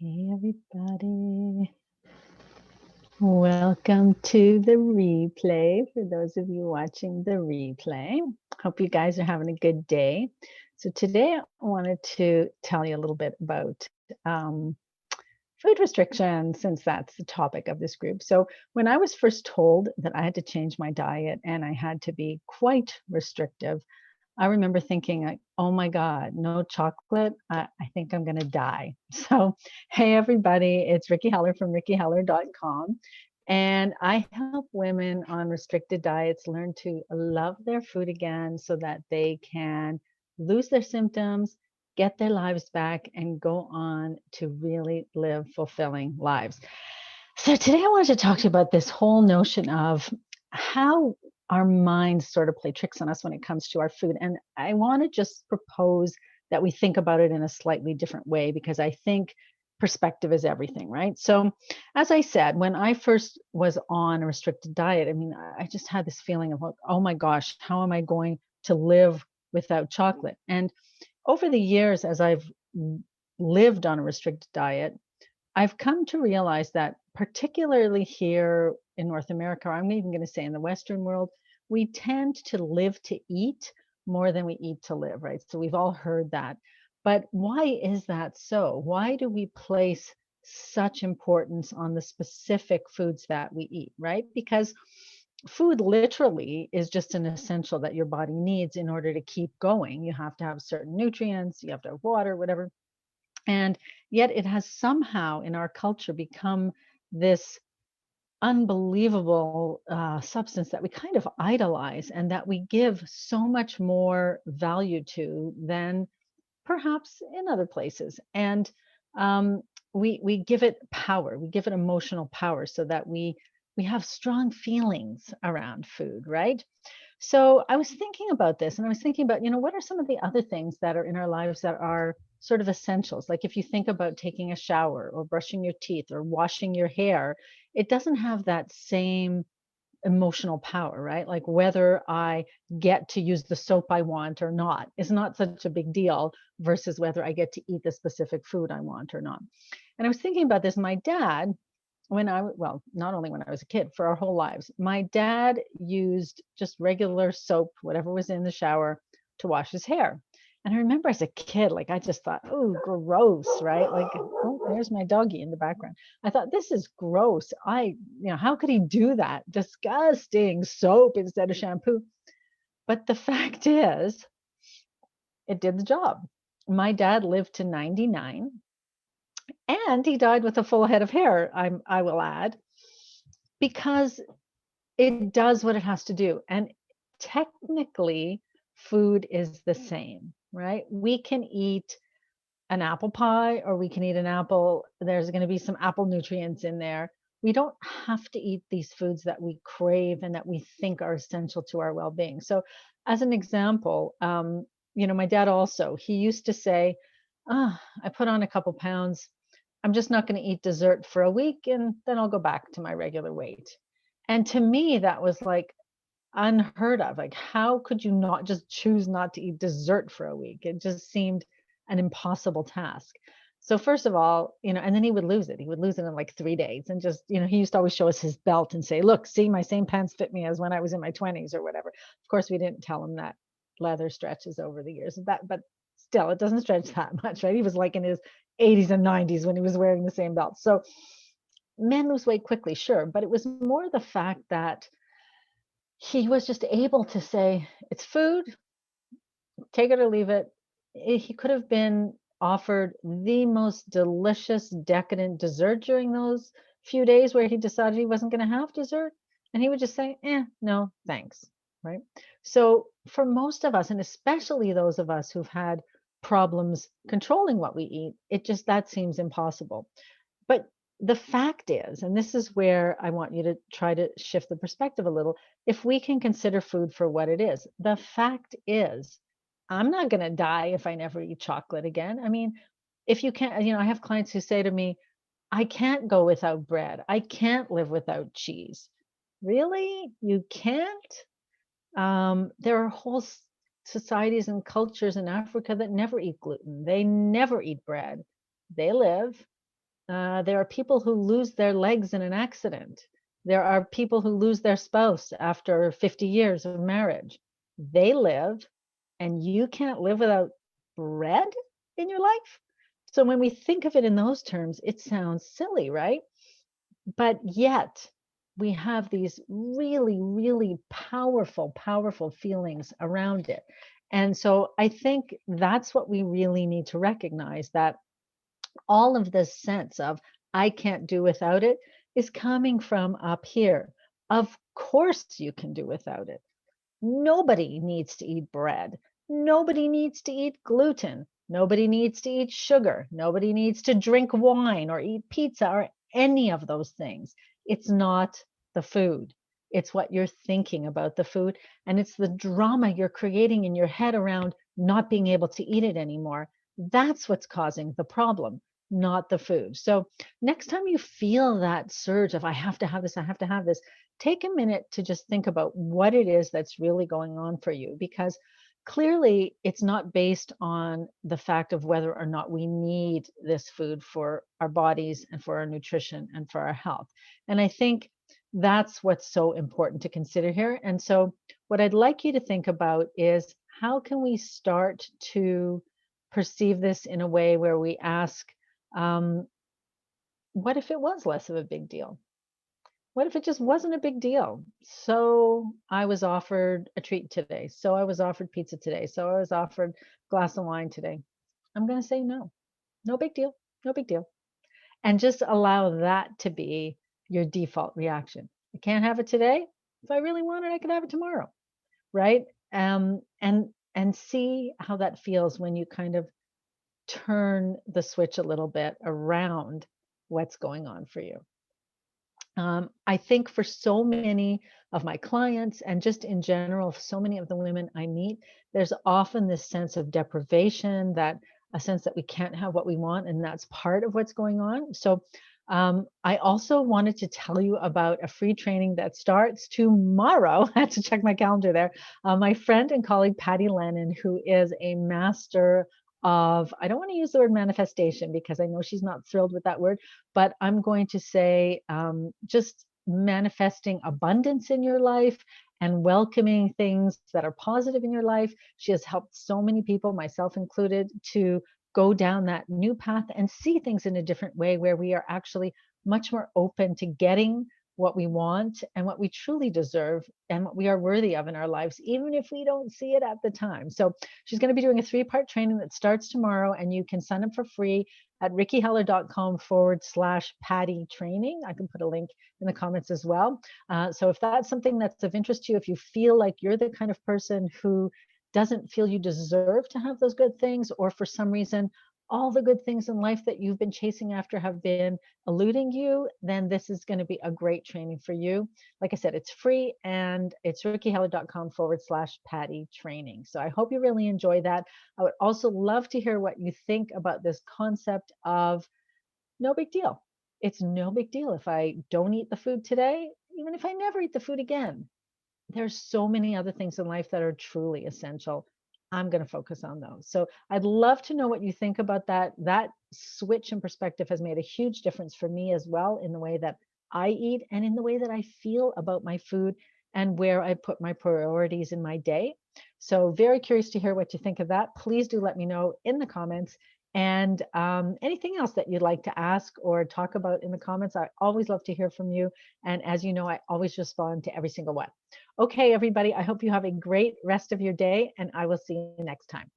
Hey everybody. Welcome to the replay. For those of you watching the replay, hope you guys are having a good day. So today I wanted to tell you a little bit about food restrictions, since that's the topic of this group. So when I was first told that I had to change my diet and I had to be quite restrictive, I remember thinking, like, oh my God, no chocolate. I think I'm going to die. So, hey, everybody, it's Ricki Heller from rickiheller.com. And I help women on restricted diets learn to love their food again so that they can lose their symptoms, get their lives back, and go on to really live fulfilling lives. So, today I wanted to talk to you about this whole notion of how our minds sort of play tricks on us when it comes to our food. And I want to just propose that we think about it in a slightly different way because I think perspective is everything, right? So, as I said, when I first was on a restricted diet, I mean, I just had this feeling of like, oh my gosh, how am I going to live without chocolate? And over the years, as I've lived on a restricted diet, I've come to realize that particularly here in North America, or I'm even going to say in the Western world, we tend to live to eat more than we eat to live, right? So we've all heard that. But why is that so? Why do we place such importance on the specific foods that we eat, right? Because food literally is just an essential that your body needs in order to keep going. You have to have certain nutrients, you have to have water, whatever. And yet it has somehow in our culture become this unbelievable substance that we kind of idolize and that we give so much more value to than perhaps in other places. And um, we give it power, we give it emotional power so that we have strong feelings around food, right? So I was thinking about this and I was thinking about, what are some of the other things that are in our lives that are sort of essentials? Like if you think about taking a shower or brushing your teeth or washing your hair, it doesn't have that same emotional power, right? Like whether I get to use the soap I want or not is not such a big deal versus whether I get to eat the specific food I want or not. And I was thinking about this. My dad, well, not only when I was a kid, for our whole lives, my dad used just regular soap, whatever was in the shower, to wash his hair. And I remember as a kid, like I just thought, oh, gross, right? Like, oh, there's my doggy in the background. I thought, this is gross. How could he do that? Disgusting, soap instead of shampoo. But the fact is, it did the job. My dad lived to 99 and he died with a full head of hair, I will add, because it does what it has to do. And technically, food is the same, right? We can eat an apple pie or we can eat an apple. There's going to be some apple nutrients in there. We don't have to eat these foods that we crave and that we think are essential to our well-being. So, as an example, my dad also, he used to say, I put on a couple pounds. I'm just not going to eat dessert for a week and then I'll go back to my regular weight. And to me, that was like unheard of. Like, how could you not just choose not to eat dessert for a week? It just seemed an impossible task. So first of all, and then he would lose it. He would lose it in like 3 days. And just, he used to always show us his belt and say, look, see, my same pants fit me as when I was in my 20s or whatever. Of course, we didn't tell him that leather stretches over the years. But still, it doesn't stretch that much, right? He was like in his 80s and 90s when he was wearing the same belt. So men lose weight quickly, sure. But it was more the fact that he was just able to say, it's food, take it or leave it. He could have been offered the most delicious, decadent dessert during those few days where he decided he wasn't going to have dessert. And he would just say, no, thanks. Right. So for most of us, and especially those of us who've had problems controlling what we eat, that seems impossible. But the fact is, and this is where I want you to try to shift the perspective a little, if we can consider food for what it is, the fact is, I'm not going to die if I never eat chocolate again. I mean, if you can't, I have clients who say to me, I can't go without bread. I can't live without cheese. Really? You can't? There are whole societies and cultures in Africa that never eat gluten. They never eat bread. They live. There are people who lose their legs in an accident. There are people who lose their spouse after 50 years of marriage. They live, and you can't live without bread in your life. So when we think of it in those terms, it sounds silly, right? But yet we have these really, really powerful, powerful feelings around it. And so I think that's what we really need to recognize, that all of this sense of I can't do without it is coming from up here. Of course, you can do without it. Nobody needs to eat bread. Nobody needs to eat gluten. Nobody needs to eat sugar. Nobody needs to drink wine or eat pizza or any of those things. It's not the food. It's what you're thinking about the food. And it's the drama you're creating in your head around not being able to eat it anymore. That's what's causing the problem, not the food. So next time you feel that surge of, I have to have this, I have to have this, take a minute to just think about what it is that's really going on for you, because clearly it's not based on the fact of whether or not we need this food for our bodies and for our nutrition and for our health. And I think that's what's so important to consider here. And so what I'd like you to think about is, how can we start to perceive this in a way where we ask, um, what if it was less of a big deal? What if it just wasn't a big deal? So I was offered a treat today. So I was offered pizza today. So I was offered a glass of wine today. I'm going to say no. No big deal. No big deal. And just allow that to be your default reaction. I can't have it today. If I really want it, I can have it tomorrow, right? And see how that feels when you kind of turn the switch a little bit around what's going on for you. I think for so many of my clients, and just in general, so many of the women I meet, there's often this sense of deprivation, that a sense that we can't have what we want, and that's part of what's going on. So I also wanted to tell you about a free training that starts tomorrow. I had to check my calendar there. My friend and colleague Patty Lennon, who is a master of, I don't want to use the word manifestation because I know she's not thrilled with that word, but I'm going to say just manifesting abundance in your life and welcoming things that are positive in your life. She has helped so many people, myself included, to go down that new path and see things in a different way, where we are actually much more open to getting what we want and what we truly deserve and what we are worthy of in our lives, even if we don't see it at the time. So she's going to be doing a 3-part training that starts tomorrow, and you can sign up for free at rickiheller.com/Patty training. I can put a link in the comments as well. So if that's something that's of interest to you, if you feel like you're the kind of person who doesn't feel you deserve to have those good things, or for some reason all the good things in life that you've been chasing after have been eluding you, then this is going to be a great training for you. Like I said, it's free, and it's rickiheller.com/Patty training. So I hope you really enjoy that. I would also love to hear what you think about this concept of no big deal. It's no big deal if I don't eat the food today, even if I never eat the food again. There's so many other things in life that are truly essential. I'm going to focus on those. So I'd love to know what you think about that. That switch in perspective has made a huge difference for me as well, in the way that I eat and in the way that I feel about my food and where I put my priorities in my day. So very curious to hear what you think of that. Please do let me know in the comments. And anything else that you'd like to ask or talk about in the comments, I always love to hear from you. And as you know, I always respond to every single one. Okay, everybody, I hope you have a great rest of your day, and I will see you next time.